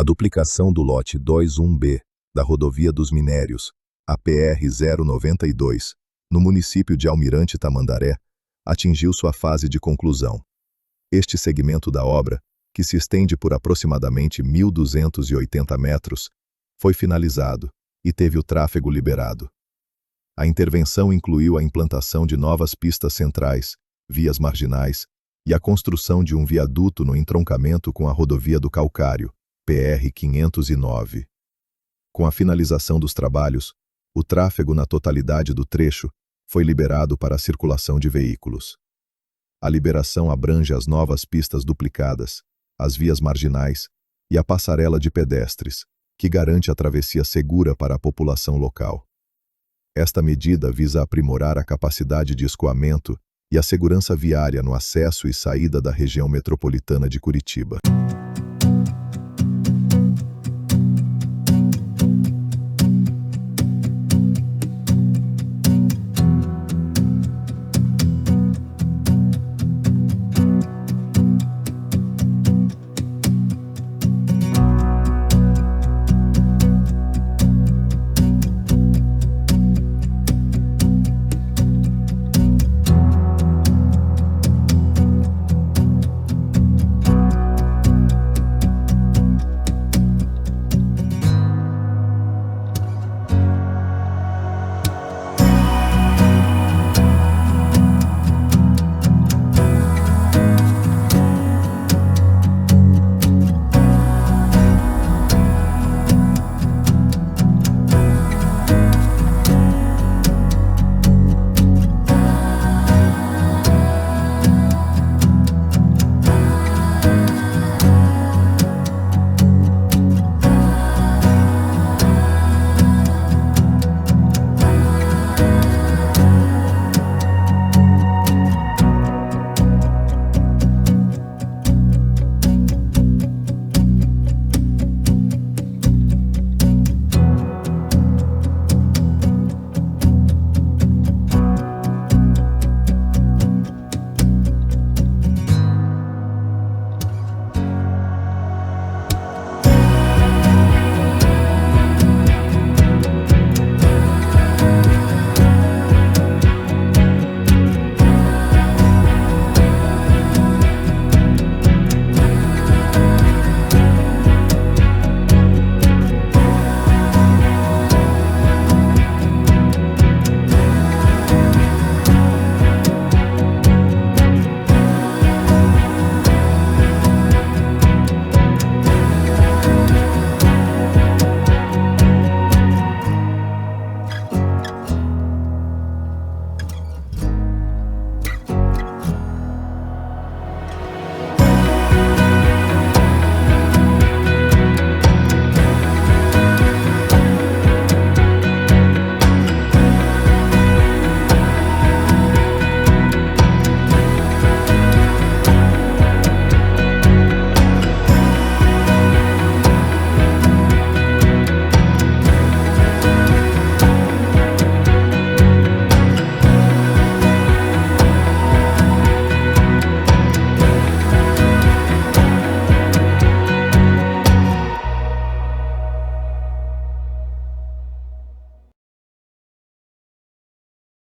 duplicação do lote 21B da Rodovia dos Minérios, a PR-092, no município de Almirante Tamandaré, atingiu sua fase de conclusão. Este segmento da obra, que se estende por aproximadamente 1.280 metros, foi finalizado e teve o tráfego liberado. A intervenção incluiu a implantação de novas pistas centrais, vias marginais e a construção de um viaduto no entroncamento com a Rodovia do Calcário, PR-509. Com a finalização dos trabalhos, o tráfego na totalidade do trecho foi liberado para a circulação de veículos. A liberação abrange as novas pistas duplicadas, as vias marginais e a passarela de pedestres, que garante a travessia segura para a população local. Esta medida visa aprimorar a capacidade de escoamento e a segurança viária no acesso e saída da região metropolitana de Curitiba.